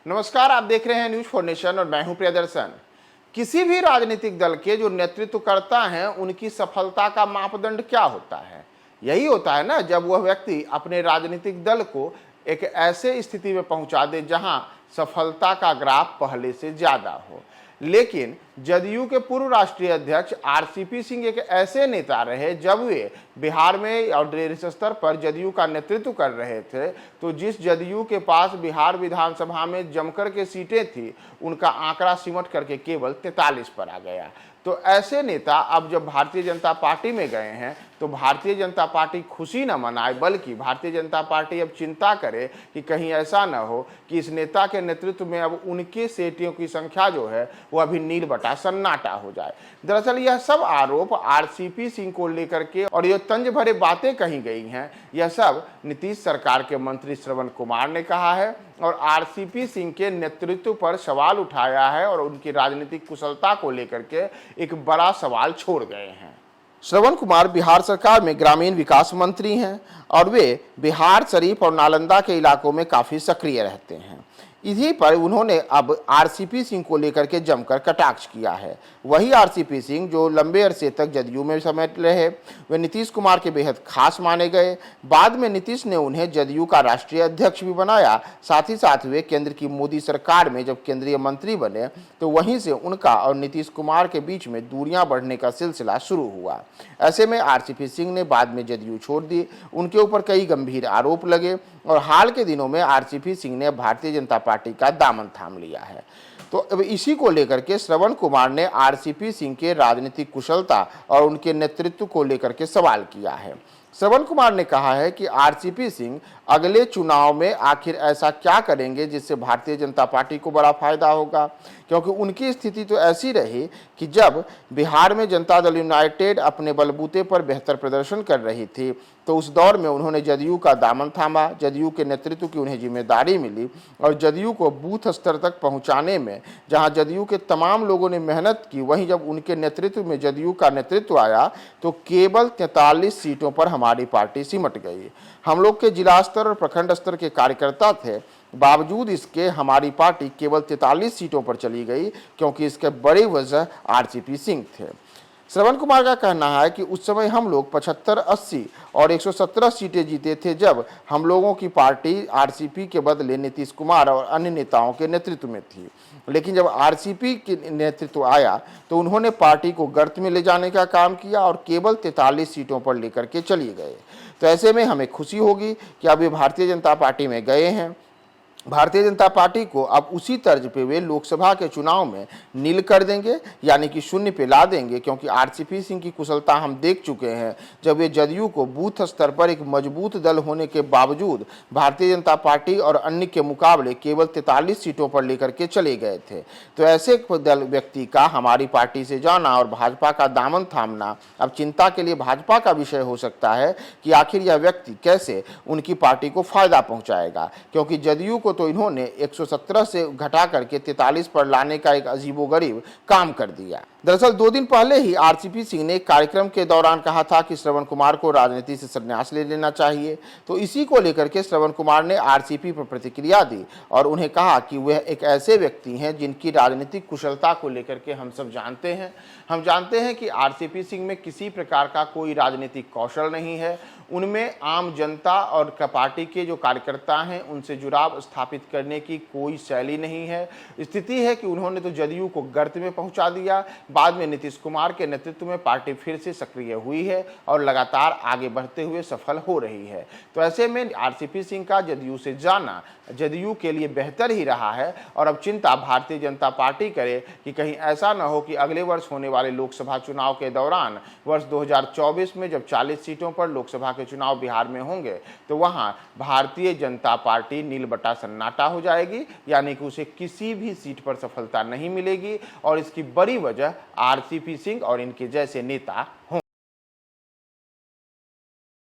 नमस्कार, आप देख रहे हैं न्यूज फॉर नेशन और मैं हूं प्रियदर्शन। किसी भी राजनीतिक दल के जो नेतृत्व करता है उनकी सफलता का मापदंड क्या होता है? यही होता है ना, जब वह व्यक्ति अपने राजनीतिक दल को एक ऐसे स्थिति में पहुंचा दे जहां सफलता का ग्राफ पहले से ज्यादा हो। लेकिन जदयू के पूर्व राष्ट्रीय अध्यक्ष आरसीपी सिंह एक ऐसे नेता रहे, जब वे बिहार में और देश स्तर पर जदयू का नेतृत्व कर रहे थे तो जिस जदयू के पास बिहार विधानसभा में जमकर के सीटें थी, उनका आंकड़ा सिमट करके केवल 43 पर आ गया। तो ऐसे नेता अब जब भारतीय जनता पार्टी में गए हैं तो भारतीय जनता पार्टी खुशी न मनाए, बल्कि भारतीय जनता पार्टी अब चिंता करे कि कहीं ऐसा न हो कि इस नेता के नेतृत्व में अब उनके सीटों की संख्या जो है वो अभी नील बटा सन्नाटा हो जाए। दरअसल यह सब आरोप आरसीपी सिंह को लेकर के और ये तंज भरे बातें कही गई हैं, यह सब नीतीश सरकार के मंत्री श्रवण कुमार ने कहा है और आरसीपी सिंह के नेतृत्व पर सवाल उठाया है और उनकी राजनीतिक कुशलता को लेकर के एक बड़ा सवाल छोड़ गए हैं। श्रवण कुमार बिहार सरकार में ग्रामीण विकास मंत्री हैं और वे बिहार, शरीफ और नालंदा के इलाकों में काफ़ी सक्रिय रहते हैं। इसी पर उन्होंने अब आरसीपी सिंह को लेकर के जमकर कटाक्ष किया है। वही आरसीपी सिंह जो लंबे अरसे तक जदयू में समेट रहे, वे नीतीश कुमार के बेहद खास माने गए। बाद में नीतीश ने उन्हें जदयू का राष्ट्रीय अध्यक्ष भी बनाया। साथ ही साथ वे केंद्र की मोदी सरकार में जब केंद्रीय मंत्री बने तो वहीं से उनका और नीतीश कुमार के बीच में दूरियां बढ़ने का सिलसिला शुरू हुआ। ऐसे में आरसीपी सिंह ने बाद में जदयू छोड़ दी, उनके ऊपर कई गंभीर आरोप लगे और हाल के दिनों में आरसीपी सिंह ने भारतीय जनता पार्टी का दामन थाम लिया है। तो अब इसी को लेकर के श्रवण कुमार ने आरसीपी सिंह के राजनीतिक कुशलता और उनके नेतृत्व को लेकर के सवाल किया है। श्रवण कुमार ने कहा है कि आरसीपी सिंह अगले चुनाव में आखिर ऐसा क्या करेंगे जिससे भारतीय जनता पार्टी को बड़ा फायदा होगा, क्योंकि उनकी स्थिति तो ऐसी रही कि जब बिहार में जनता दल यूनाइटेड अपने बलबूते पर बेहतर प्रदर्शन कर रही थी तो उस दौर में उन्होंने जदयू का दामन थामा, जदयू के नेतृत्व की उन्हें जिम्मेदारी मिली और जदयू को बूथ स्तर तक पहुंचाने में जहां जदयू के तमाम लोगों ने मेहनत की, वहीं जब उनके नेतृत्व में जदयू का नेतृत्व आया तो केवल 43 सीटों पर हमारी पार्टी सिमट गई। हम लोग के जिला स्तर और प्रखंड स्तर के कार्यकर्ता थे, बावजूद इसके हमारी पार्टी केवल 43 सीटों पर चली गई, क्योंकि इसके बड़ी वजह आरसीपी सिंह थे। श्रवण कुमार का कहना है कि उस समय हम लोग 75, 80 और 117 सीटें जीते थे, जब हम लोगों की पार्टी आरसीपी के बदले नीतीश कुमार और अन्य नेताओं के नेतृत्व में थी। लेकिन जब आरसीपी के नेतृत्व आया तो उन्होंने पार्टी को गर्त में ले जाने का काम किया और केवल 43 सीटों पर लेकर के चली गए। तो ऐसे में हमें खुशी होगी कि अब ये भारतीय जनता पार्टी में गए हैं। भारतीय जनता पार्टी को अब उसी तर्ज पे वे लोकसभा के चुनाव में नील कर देंगे, यानी कि शून्य पे ला देंगे, क्योंकि आरसीपी सिंह की कुशलता हम देख चुके हैं। जब वे जदयू को बूथ स्तर पर एक मजबूत दल होने के बावजूद भारतीय जनता पार्टी और अन्य के मुकाबले केवल 43 सीटों पर लेकर के चले गए थे। तो ऐसे दल व्यक्ति का हमारी पार्टी से जाना और भाजपा का दामन थामना अब चिंता के लिए भाजपा का विषय हो सकता है कि आखिर यह व्यक्ति कैसे उनकी पार्टी को फायदा पहुंचाएगा, क्योंकि जदयू को तो इन्होंने 117 से घटा करके 43 पर लाने का एक अजीबोगरीब काम कर दिया। दरअसल 2 दिन पहले ही आरसीपी सिंह ने एक कार्यक्रम के दौरान कहा था कि श्रवण कुमार को राजनीति से संन्यास ले लेना चाहिए। तो इसी को लेकर के श्रवण कुमार ने आरसीपी पर प्रतिक्रिया दी और उन्हें कहा कि वह एक ऐसे व्यक्ति हैं जिनकी राजनीतिक कुशलता को लेकर के हम सब जानते हैं। हम जानते हैं कि आरसीपी सिंह में किसी प्रकार का कोई राजनीतिक कौशल नहीं है। उनमें आम जनता और पार्टी के जो कार्यकर्ता हैं उनसे जुड़ाव स्थापित करने की कोई शैली नहीं है। स्थिति है कि उन्होंने तो जदयू को गर्त में पहुंचा दिया। बाद में नीतीश कुमार के नेतृत्व में पार्टी फिर से सक्रिय हुई है और लगातार आगे बढ़ते हुए सफल हो रही है। तो ऐसे में आरसीपी सिंह का जदयू से जाना जदयू के लिए बेहतर ही रहा है और अब चिंता भारतीय जनता पार्टी करे कि कहीं ऐसा न हो कि अगले वर्ष होने वाले लोकसभा चुनाव के दौरान वर्ष 2024 में जब 40 सीटों पर लोकसभा के चुनाव बिहार में होंगे तो वहां भारतीय जनता पार्टी नील बटा सन्नाटा हो जाएगी, यानी कि उसे किसी भी सीट पर सफलता नहीं मिलेगी और इसकी बड़ी वजह आरसीपी सिंह और इनके जैसे नेता हों।